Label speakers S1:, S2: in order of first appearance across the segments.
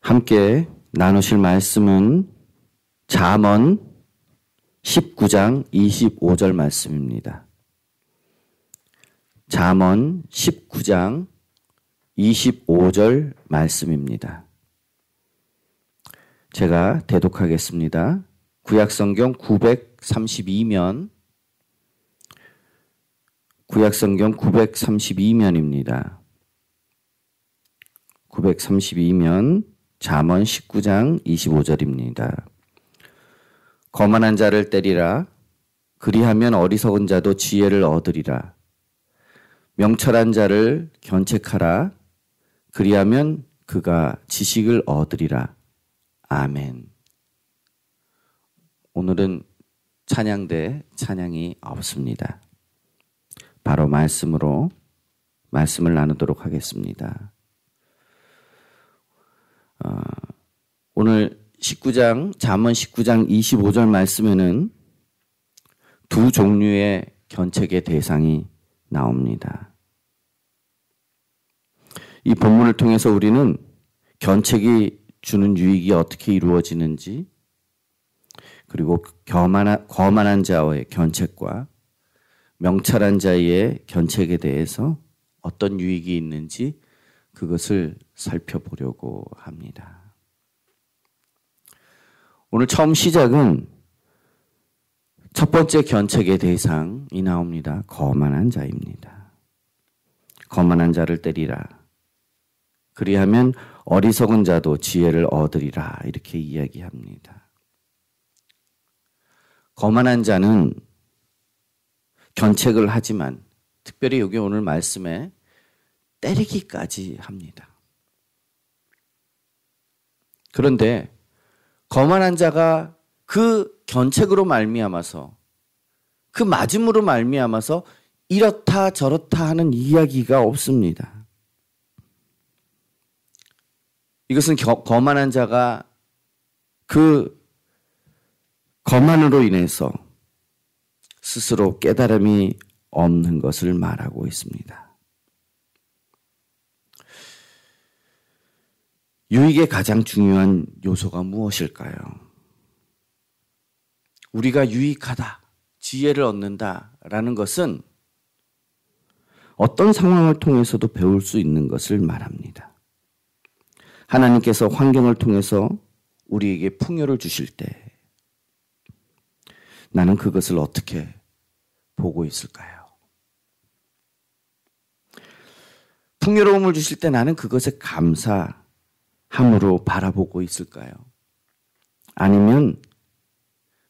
S1: 함께 나누실 말씀은 잠언 19장 25절 말씀입니다. 잠언 19장 25절 말씀입니다. 제가 대독하겠습니다. 구약성경 932면, 구약성경 932면입니다. 932면 잠언 19장 25절입니다. 거만한 자를 때리라. 그리하면 어리석은 자도 지혜를 얻으리라. 명철한 자를 견책하라. 그리하면 그가 지식을 얻으리라. 아멘. 오늘은 찬양대 찬양이 없습니다. 바로 말씀으로 말씀을 나누도록 하겠습니다. 오늘 잠언 19장 25절 말씀에는 두 종류의 견책의 대상이 나옵니다. 이 본문을 통해서 우리는 견책이 주는 유익이 어떻게 이루어지는지, 그리고 거만한 자의 견책과 명철한 자의 견책에 대해서 어떤 유익이 있는지 그것을 살펴보려고 합니다. 오늘 처음 시작은 첫 번째 견책의 대상이 나옵니다. 거만한 자입니다. 거만한 자를 때리라. 그리하면 어리석은 자도 지혜를 얻으리라. 이렇게 이야기합니다. 거만한 자는 견책을 하지만 특별히 여기 오늘 말씀에 때리기까지 합니다. 그런데 거만한 자가 그 견책으로 말미암아서, 그 맞음으로 말미암아서 이렇다 저렇다 하는 이야기가 없습니다. 이것은 거만한 자가 그 거만으로 인해서 스스로 깨달음이 없는 것을 말하고 있습니다. 유익의 가장 중요한 요소가 무엇일까요? 우리가 유익하다, 지혜를 얻는다라는 것은 어떤 상황을 통해서도 배울 수 있는 것을 말합니다. 하나님께서 환경을 통해서 우리에게 풍요를 주실 때 나는 그것을 어떻게 보고 있을까요? 풍요로움을 주실 때 나는 그것에 감사함으로 바라보고 있을까요? 아니면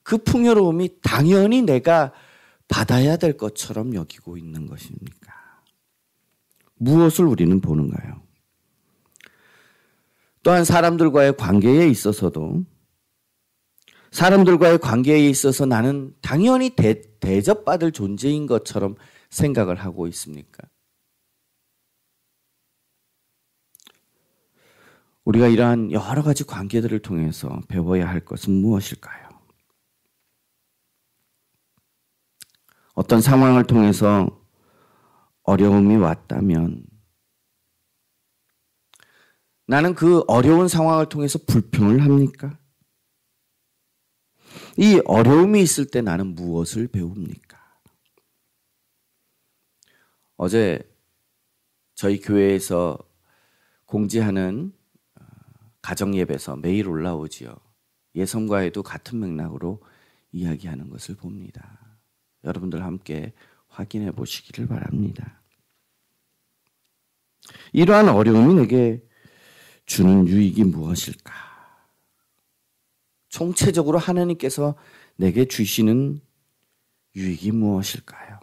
S1: 그 풍요로움이 당연히 내가 받아야 될 것처럼 여기고 있는 것입니까? 무엇을 우리는 보는가요? 또한 사람들과의 관계에 있어서도 사람들과의 관계에 있어서 나는 당연히 대접받을 존재인 것처럼 생각을 하고 있습니까? 우리가 이러한 여러 가지 관계들을 통해서 배워야 할 것은 무엇일까요? 어떤 상황을 통해서 어려움이 왔다면 나는 그 어려운 상황을 통해서 불평을 합니까? 이 어려움이 있을 때 나는 무엇을 배웁니까? 어제 저희 교회에서 공지하는 가정예배에서 매일 올라오지요. 예성과에도 같은 맥락으로 이야기하는 것을 봅니다. 여러분들 함께 확인해 보시기를 바랍니다. 이러한 어려움이 내게 주는 유익이 무엇일까? 총체적으로 하나님께서 내게 주시는 유익이 무엇일까요?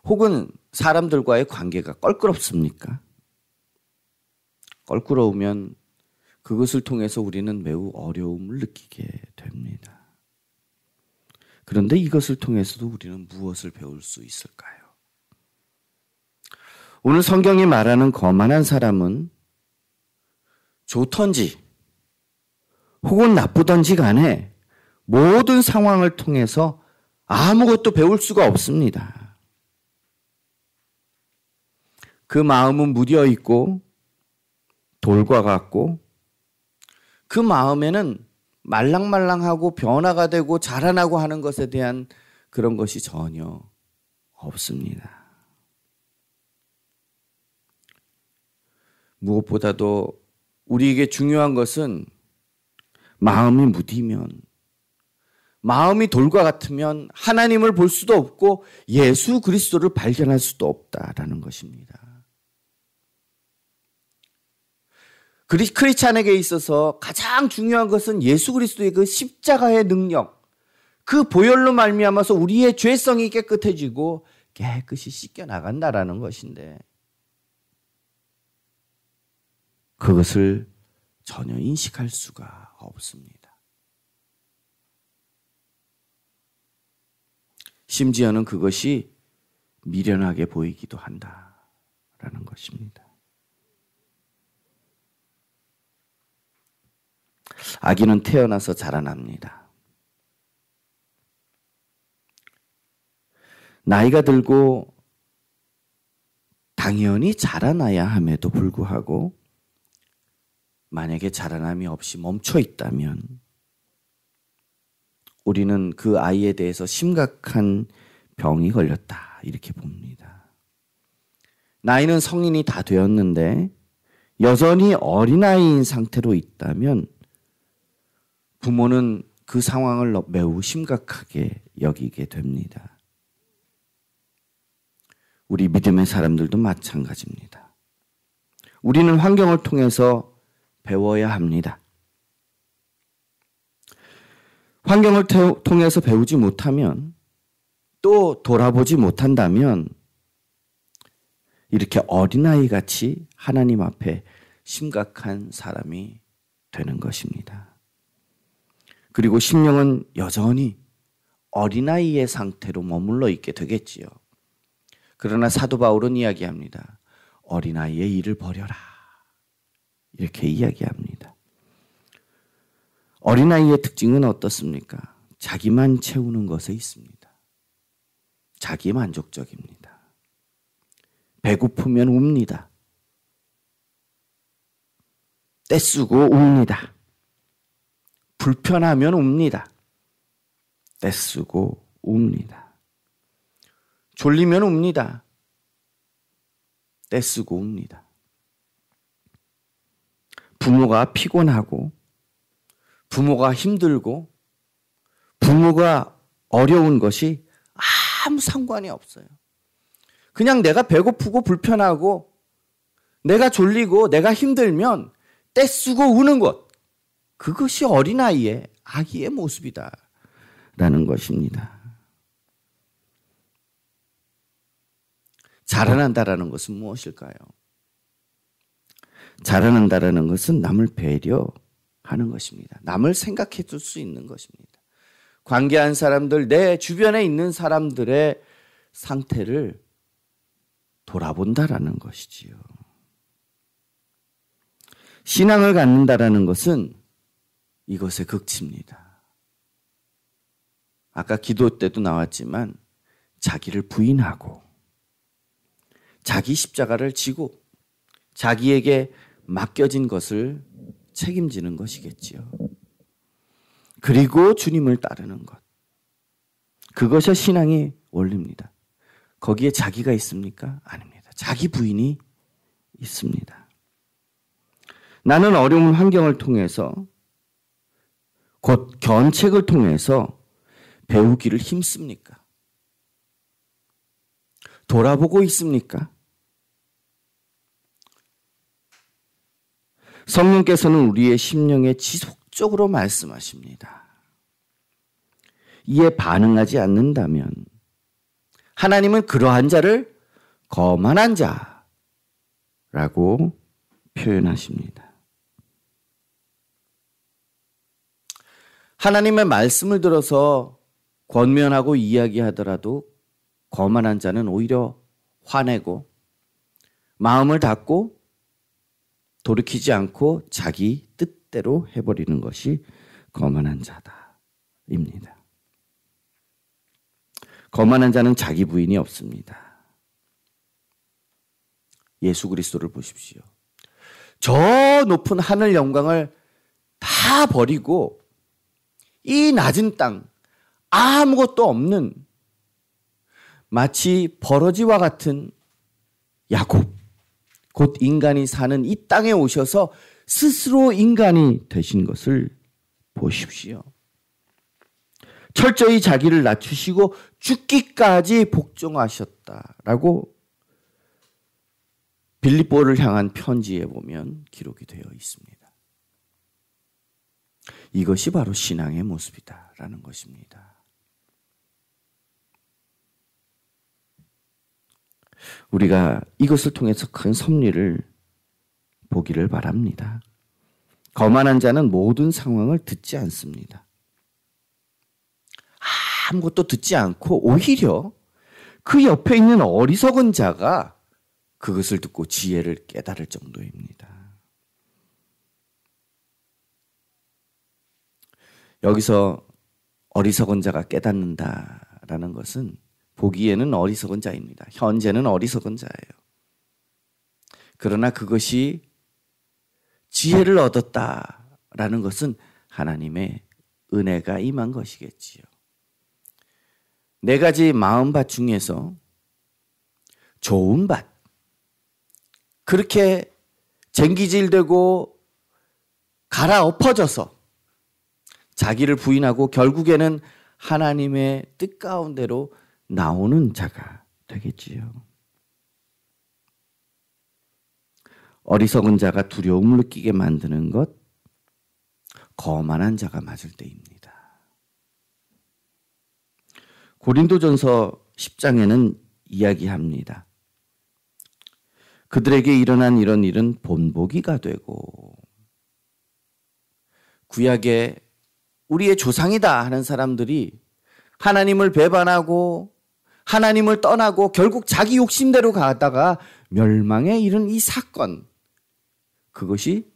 S1: 혹은 사람들과의 관계가 껄끄럽습니까? 껄끄러우면 그것을 통해서 우리는 매우 어려움을 느끼게 됩니다. 그런데 이것을 통해서도 우리는 무엇을 배울 수 있을까요? 오늘 성경이 말하는 거만한 사람은 좋던지 혹은 나쁘던지 간에 모든 상황을 통해서 아무것도 배울 수가 없습니다. 그 마음은 무뎌 있고 돌과 같고 그 마음에는 말랑말랑하고 변화가 되고 자라나고 하는 것에 대한 그런 것이 전혀 없습니다. 무엇보다도 우리에게 중요한 것은 마음이 무디면, 마음이 돌과 같으면 하나님을 볼 수도 없고 예수 그리스도를 발견할 수도 없다라는 것입니다. 크리스찬에게 있어서 가장 중요한 것은 예수 그리스도의 그 십자가의 능력, 그 보혈로 말미암아서 우리의 죄성이 깨끗해지고 깨끗이 씻겨 나간다라는 것인데 그것을 전혀 인식할 수가 없습니다. 심지어는 그것이 미련하게 보이기도 한다라는 것입니다. 아기는 태어나서 자라납니다. 나이가 들고 당연히 자라나야 함에도 불구하고 만약에 자라남이 없이 멈춰 있다면 우리는 그 아이에 대해서 심각한 병이 걸렸다 이렇게 봅니다. 나이는 성인이 다 되었는데 여전히 어린아이인 상태로 있다면 부모는 그 상황을 매우 심각하게 여기게 됩니다. 우리 믿음의 사람들도 마찬가지입니다. 우리는 환경을 통해서 배워야 합니다. 환경을 통해서 배우지 못하면 또 돌아보지 못한다면 이렇게 어린아이 같이 하나님 앞에 심각한 사람이 되는 것입니다. 그리고 심령은 여전히 어린아이의 상태로 머물러 있게 되겠지요. 그러나 사도 바울은 이야기합니다. 어린아이의 일을 버려라. 이렇게 이야기합니다. 어린아이의 특징은 어떻습니까? 자기만 채우는 것에 있습니다. 자기 만족적입니다. 배고프면 웁니다. 떼쓰고 웁니다. 불편하면 웁니다. 떼쓰고 웁니다. 졸리면 웁니다. 떼쓰고 웁니다. 부모가 피곤하고 부모가 힘들고 부모가 어려운 것이 아무 상관이 없어요. 그냥 내가 배고프고 불편하고 내가 졸리고 내가 힘들면 떼쓰고 우는 것, 그것이 어린아이의 아기의 모습이다라는 것입니다. 자라난다라는 것은 무엇일까요? 자라난다라는 것은 남을 배려하는 것입니다. 남을 생각해 줄 수 있는 것입니다. 관계한 사람들, 내 주변에 있는 사람들의 상태를 돌아본다라는 것이지요. 신앙을 갖는다라는 것은 이것의 극치입니다. 아까 기도 때도 나왔지만 자기를 부인하고 자기 십자가를 지고 자기에게 맡겨진 것을 책임지는 것이겠지요. 그리고 주님을 따르는 것. 그것이 신앙의 원리입니다. 거기에 자기가 있습니까? 아닙니다. 자기 부인이 있습니다. 나는 어려운 환경을 통해서 곧 견책을 통해서 배우기를 힘씁니까? 돌아보고 있습니까? 성령께서는 우리의 심령에 지속적으로 말씀하십니다. 이에 반응하지 않는다면 하나님은 그러한 자를 거만한 자라고 표현하십니다. 하나님의 말씀을 들어서 권면하고 이야기하더라도 거만한 자는 오히려 화내고 마음을 닫고 돌이키지 않고 자기 뜻대로 해버리는 것이 거만한 자다입니다. 거만한 자는 자기 부인이 없습니다. 예수 그리스도를 보십시오. 저 높은 하늘 영광을 다 버리고 이 낮은 땅, 아무것도 없는 마치 버러지와 같은 야곱, 곧 인간이 사는 이 땅에 오셔서 스스로 인간이 되신 것을 보십시오. 철저히 자기를 낮추시고 죽기까지 복종하셨다라고 빌립보를 향한 편지에 보면 기록이 되어 있습니다. 이것이 바로 신앙의 모습이다라는 것입니다. 우리가 이것을 통해서 큰 섭리를 보기를 바랍니다. 거만한 자는 모든 상황을 듣지 않습니다. 아무것도 듣지 않고 오히려 그 옆에 있는 어리석은 자가 그것을 듣고 지혜를 깨달을 정도입니다. 여기서 어리석은 자가 깨닫는다라는 것은 보기에는 어리석은 자입니다. 현재는 어리석은 자예요. 그러나 그것이 지혜를 얻었다라는 것은 하나님의 은혜가 임한 것이겠지요. 네 가지 마음밭 중에서 좋은 밭, 그렇게 쟁기질되고 갈아엎어져서 자기를 부인하고 결국에는 하나님의 뜻 가운데로 나오는 자가 되겠지요. 어리석은 자가 두려움을 느끼게 만드는 것, 거만한 자가 맞을 때입니다. 고린도전서 10장에는 이야기합니다. 그들에게 일어난 이런 일은 본보기가 되고, 구약에 우리의 조상이다 하는 사람들이 하나님을 배반하고 하나님을 떠나고 결국 자기 욕심대로 가다가 멸망에 이른 이 사건, 그것이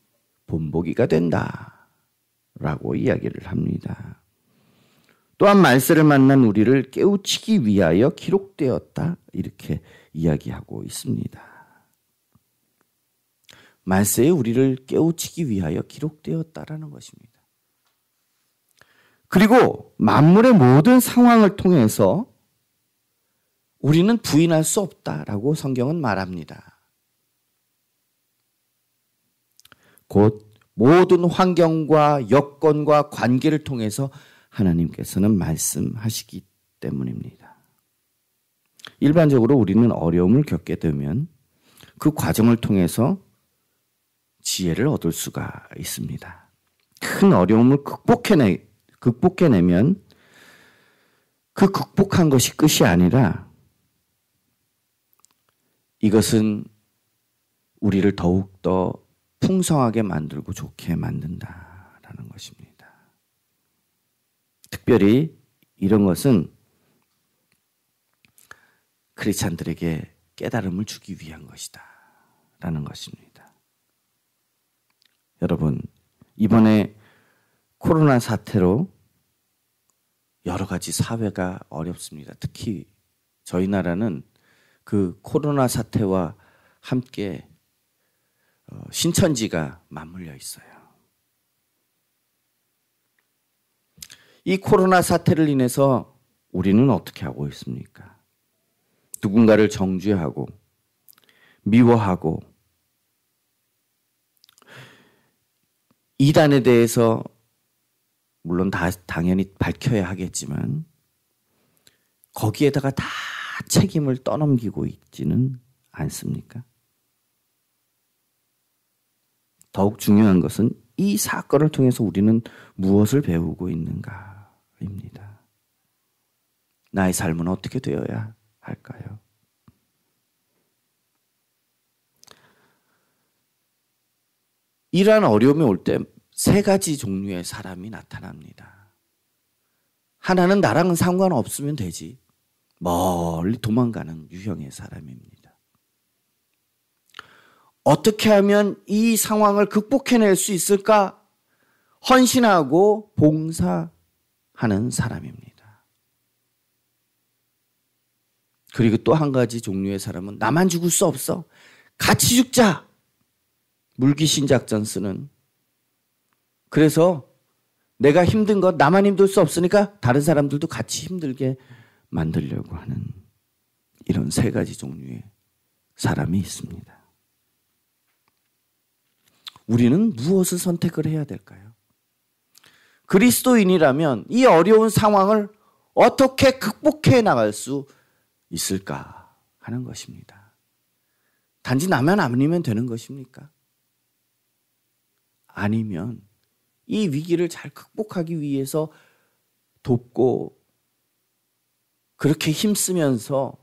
S1: 본보기가 된다라고 이야기를 합니다. 또한 말세를 만난 우리를 깨우치기 위하여 기록되었다, 이렇게 이야기하고 있습니다. 말세에 우리를 깨우치기 위하여 기록되었다라는 것입니다. 그리고 만물의 모든 상황을 통해서 우리는 부인할 수 없다라고 성경은 말합니다. 곧 모든 환경과 여건과 관계를 통해서 하나님께서는 말씀하시기 때문입니다. 일반적으로 우리는 어려움을 겪게 되면 그 과정을 통해서 지혜를 얻을 수가 있습니다. 큰 어려움을 극복해내면 그 극복한 것이 끝이 아니라 이것은 우리를 더욱더 풍성하게 만들고 좋게 만든다라는 것입니다. 특별히 이런 것은 크리스찬들에게 깨달음을 주기 위한 것이다 라는 것입니다. 여러분, 이번에 코로나 사태로 여러 가지 사회가 어렵습니다. 특히 저희 나라는 그 코로나 사태와 함께 신천지가 맞물려 있어요. 이 코로나 사태를 인해서 우리는 어떻게 하고 있습니까? 누군가를 정죄하고 미워하고 이단에 대해서 물론 당연히 밝혀야 하겠지만 거기에다가 다 책임을 떠넘기고 있지는 않습니까? 더욱 중요한 것은 이 사건을 통해서 우리는 무엇을 배우고 있는가입니다. 나의 삶은 어떻게 되어야 할까요? 이러한 어려움이 올 때 세 가지 종류의 사람이 나타납니다. 하나는 나랑은 상관없으면 되지, 멀리 도망가는 유형의 사람입니다. 어떻게 하면 이 상황을 극복해낼 수 있을까? 헌신하고 봉사하는 사람입니다. 그리고 또 한 가지 종류의 사람은 나만 죽을 수 없어, 같이 죽자, 물귀신 작전 쓰는. 그래서 내가 힘든 것 나만 힘들 수 없으니까 다른 사람들도 같이 힘들게 만들려고 하는 이런 세 가지 종류의 사람이 있습니다. 우리는 무엇을 선택을 해야 될까요? 그리스도인이라면 이 어려운 상황을 어떻게 극복해 나갈 수 있을까 하는 것입니다. 단지 나만 아니면 되는 것입니까? 아니면 이 위기를 잘 극복하기 위해서 돕고 그렇게 힘쓰면서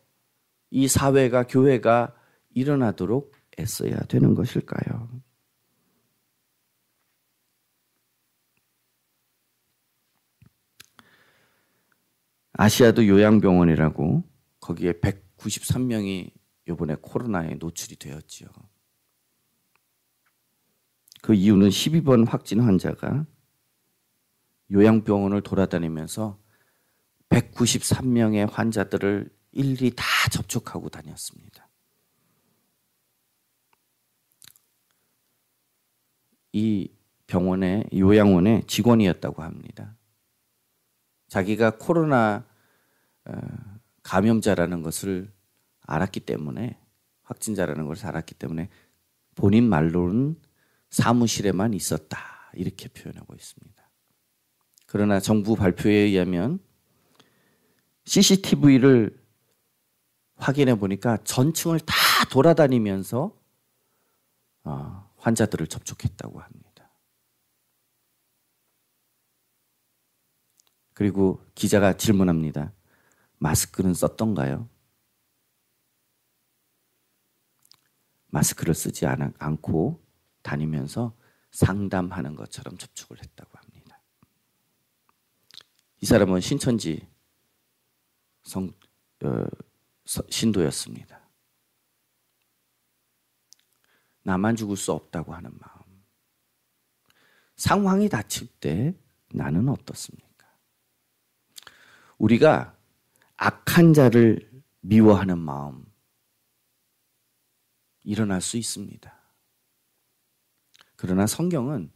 S1: 이 사회가 교회가 일어나도록 애써야 되는 것일까요? 아시아도 요양병원이라고 거기에 193명이 이번에 코로나에 노출이 되었지요. 그 이유는 12번 확진 환자가 요양병원을 돌아다니면서 193명의 환자들을 일일이 다 접촉하고 다녔습니다. 이 병원의 요양원의 직원이었다고 합니다. 자기가 코로나 감염자라는 것을 알았기 때문에, 확진자라는 것을 알았기 때문에 본인 말로는 사무실에만 있었다 이렇게 표현하고 있습니다. 그러나 정부 발표에 의하면 CCTV를 확인해 보니까 전층을 다 돌아다니면서 환자들을 접촉했다고 합니다. 그리고 기자가 질문합니다. 마스크는 썼던가요? 마스크를 쓰지 않고 다니면서 상담하는 것처럼 접촉을 했다고 합니다. 이 사람은 신천지 신도였습니다. 나만 죽을 수 없다고 하는 마음. 상황이 닥칠 때 나는 어떻습니까? 우리가 악한 자를 미워하는 마음 일어날 수 있습니다. 그러나 성경은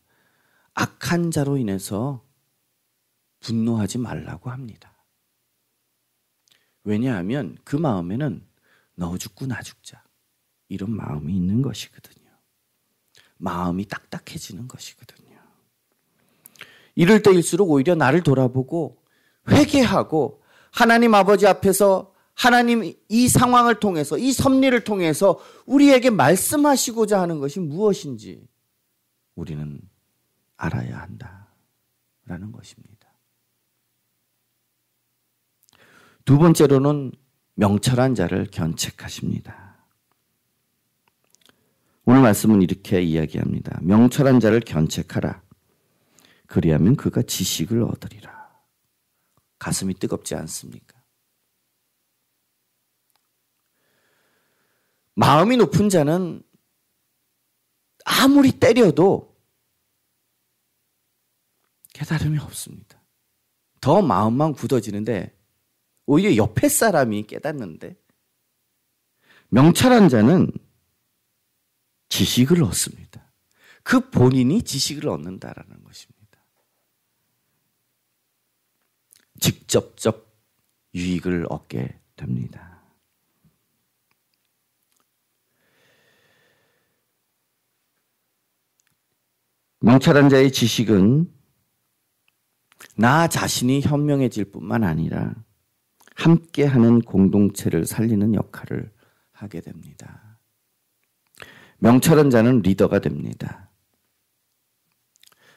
S1: 악한 자로 인해서 분노하지 말라고 합니다. 왜냐하면 그 마음에는 너 죽고 나 죽자 이런 마음이 있는 것이거든요. 마음이 딱딱해지는 것이거든요. 이럴 때일수록 오히려 나를 돌아보고 회개하고 하나님 아버지 앞에서 하나님 이 상황을 통해서 이 섭리를 통해서 우리에게 말씀하시고자 하는 것이 무엇인지 우리는 알아야 한다라는 것입니다. 두 번째로는 명철한 자를 견책하십니다. 오늘 말씀은 이렇게 이야기합니다. 명철한 자를 견책하라. 그리하면 그가 지식을 얻으리라. 가슴이 뜨겁지 않습니까? 마음이 높은 자는 아무리 때려도 깨달음이 없습니다. 더 마음만 굳어지는데 오히려 옆에 사람이 깨닫는데, 명철한 자는 지식을 얻습니다. 그 본인이 지식을 얻는다라는 것입니다. 직접적 유익을 얻게 됩니다. 명철한 자의 지식은 나 자신이 현명해질 뿐만 아니라 함께하는 공동체를 살리는 역할을 하게 됩니다. 명철한 자는 리더가 됩니다.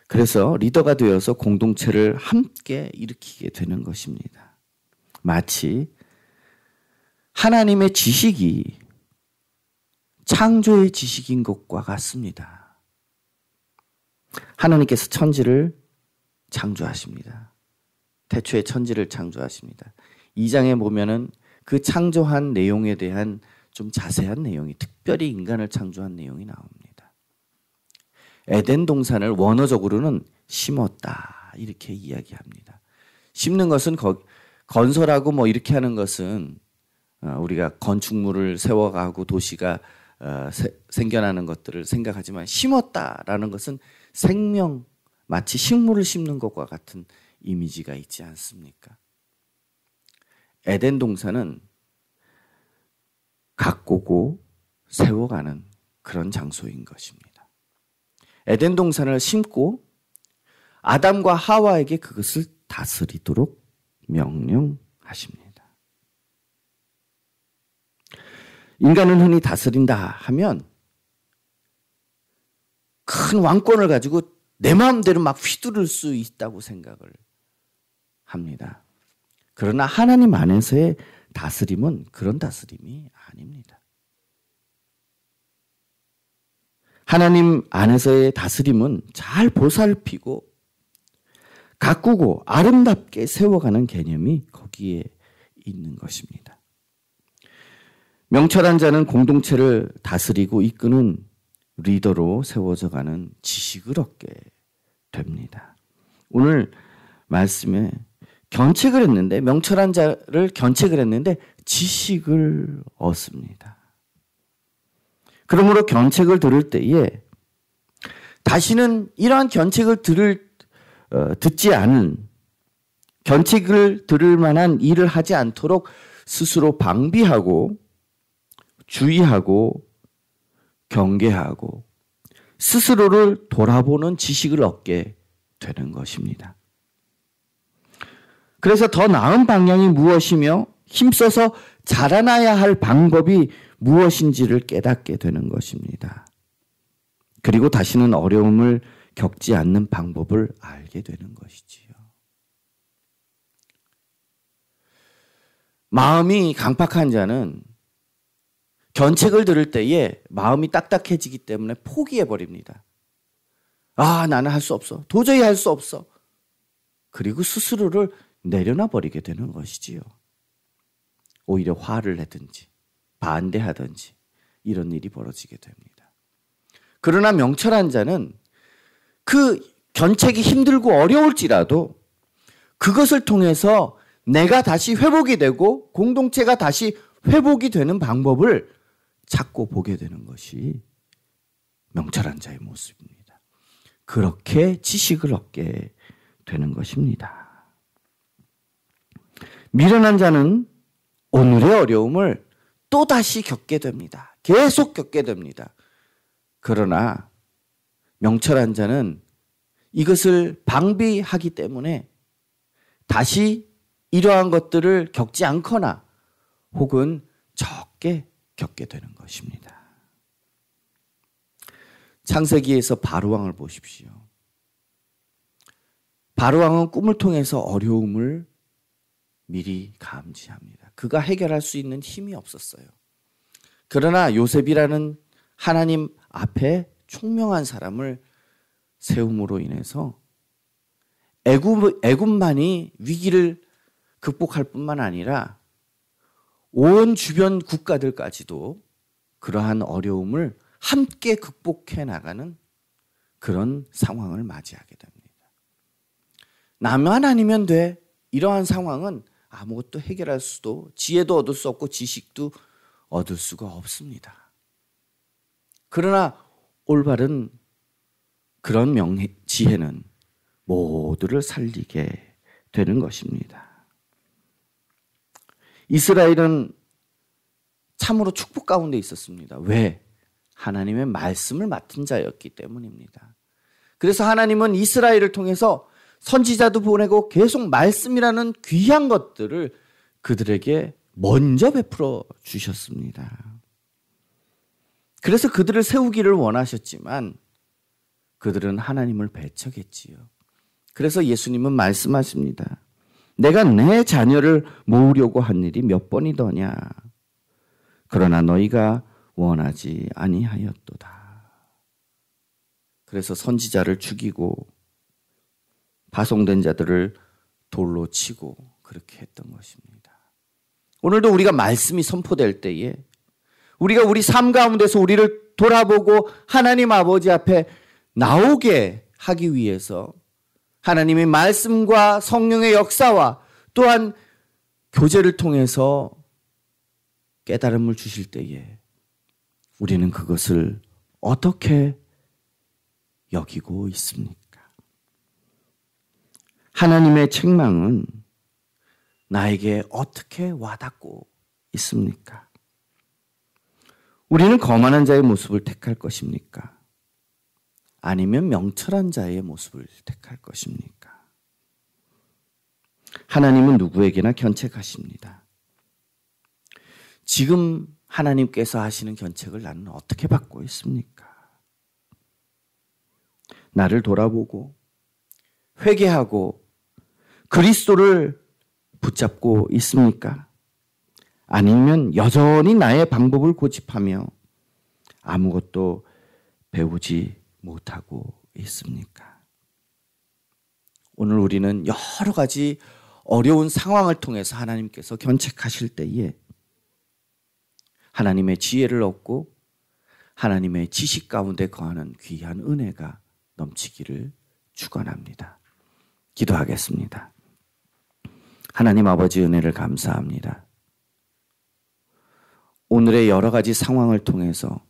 S1: 그래서 리더가 되어서 공동체를 함께 일으키게 되는 것입니다. 마치 하나님의 지식이 창조의 지식인 것과 같습니다. 하나님께서 천지를 창조하십니다. 태초에 천지를 창조하십니다. 2장에 보면은 그 창조한 내용에 대한 좀 자세한 내용이, 특별히 인간을 창조한 내용이 나옵니다. 에덴 동산을 원어적으로는 심었다 이렇게 이야기합니다. 심는 것은 건설하고 뭐 이렇게 하는 것은 우리가 건축물을 세워가고 도시가 생겨나는 것들을 생각하지만 심었다라는 것은 생명, 마치 식물을 심는 것과 같은 이미지가 있지 않습니까? 에덴 동산은 가꾸고 세워가는 그런 장소인 것입니다. 에덴 동산을 심고 아담과 하와에게 그것을 다스리도록 명령하십니다. 인간은 흔히 다스린다 하면 큰 왕권을 가지고 내 마음대로 막 휘두를 수 있다고 생각을 합니다. 그러나 하나님 안에서의 다스림은 그런 다스림이 아닙니다. 하나님 안에서의 다스림은 잘 보살피고 가꾸고 아름답게 세워가는 개념이 거기에 있는 것입니다. 명철한 자는 공동체를 다스리고 이끄는 리더로 세워져 가는 지식을 얻게 됩니다. 오늘 말씀에 견책을 했는데, 명철한 자를 견책을 했는데 지식을 얻습니다. 그러므로 견책을 들을 때에 다시는 이러한 견책을 듣지 않은, 견책을 들을 만한 일을 하지 않도록 스스로 방비하고 주의하고 경계하고 스스로를 돌아보는 지식을 얻게 되는 것입니다. 그래서 더 나은 방향이 무엇이며 힘써서 자라나야 할 방법이 무엇인지를 깨닫게 되는 것입니다. 그리고 다시는 어려움을 겪지 않는 방법을 알게 되는 것이지요. 마음이 강팍한 자는 견책을 들을 때에 마음이 딱딱해지기 때문에 포기해버립니다. 아, 나는 할 수 없어. 도저히 할 수 없어. 그리고 스스로를 내려놔 버리게 되는 것이지요. 오히려 화를 내든지 반대하든지 이런 일이 벌어지게 됩니다. 그러나 명철한 자는 그 견책이 힘들고 어려울지라도 그것을 통해서 내가 다시 회복이 되고 공동체가 다시 회복이 되는 방법을 찾고 보게 되는 것이 명철한 자의 모습입니다. 그렇게 지식을 얻게 되는 것입니다. 미련한 자는 오늘의 어려움을 또다시 겪게 됩니다. 계속 겪게 됩니다. 그러나 명철한 자는 이것을 방비하기 때문에 다시 이러한 것들을 겪지 않거나 혹은 적게 겪게 되는 것입니다. 창세기에서 바로왕을 보십시오. 바로왕은 꿈을 통해서 어려움을 미리 감지합니다. 그가 해결할 수 있는 힘이 없었어요. 그러나 요셉이라는 하나님 앞에 총명한 사람을 세움으로 인해서 애굽만이 위기를 극복할 뿐만 아니라 온 주변 국가들까지도 그러한 어려움을 함께 극복해 나가는 그런 상황을 맞이하게 됩니다. 나만 아니면 돼. 이러한 상황은 아무것도 해결할 수도, 지혜도 얻을 수 없고 지식도 얻을 수가 없습니다. 그러나 올바른 그런 지혜는 모두를 살리게 되는 것입니다. 이스라엘은 참으로 축복 가운데 있었습니다. 왜? 하나님의 말씀을 맡은 자였기 때문입니다. 그래서 하나님은 이스라엘을 통해서 선지자도 보내고 계속 말씀이라는 귀한 것들을 그들에게 먼저 베풀어 주셨습니다. 그래서 그들을 세우기를 원하셨지만 그들은 하나님을 배척했지요. 그래서 예수님은 말씀하십니다. 내가 내 자녀를 모으려고 한 일이 몇 번이더냐. 그러나 너희가 원하지 아니하였도다. 그래서 선지자를 죽이고 파송된 자들을 돌로 치고 그렇게 했던 것입니다. 오늘도 우리가 말씀이 선포될 때에 우리가 우리 삶 가운데서 우리를 돌아보고 하나님 아버지 앞에 나오게 하기 위해서 하나님의 말씀과 성령의 역사와 또한 교제를 통해서 깨달음을 주실 때에 우리는 그것을 어떻게 여기고 있습니까? 하나님의 책망은 나에게 어떻게 와닿고 있습니까? 우리는 거만한 자의 모습을 택할 것입니까? 아니면 명철한 자의 모습을 택할 것입니까? 하나님은 누구에게나 견책하십니다. 지금 하나님께서 하시는 견책을 나는 어떻게 받고 있습니까? 나를 돌아보고 회개하고 그리스도를 붙잡고 있습니까? 아니면 여전히 나의 방법을 고집하며 아무것도 배우지 못하고 있습니까? 오늘 우리는 여러 가지 어려운 상황을 통해서 하나님께서 견책하실 때에 하나님의 지혜를 얻고 하나님의 지식 가운데 거하는 귀한 은혜가 넘치기를 축원합니다. 기도하겠습니다. 하나님 아버지 은혜를 감사합니다. 오늘의 여러 가지 상황을 통해서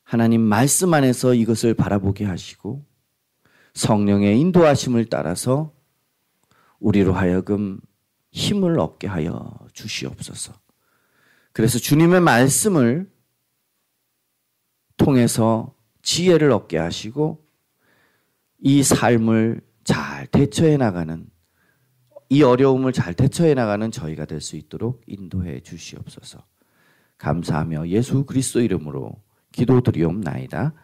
S1: 하나님 말씀 안에서 이것을 바라보게 하시고 성령의 인도하심을 따라서 우리로 하여금 힘을 얻게 하여 주시옵소서. 그래서 주님의 말씀을 통해서 지혜를 얻게 하시고 이 삶을 잘 대처해 나가는, 이 어려움을 잘 대처해 나가는 저희가 될 수 있도록 인도해 주시옵소서. 감사하며 예수 그리스도 이름으로 기도드리옵나이다.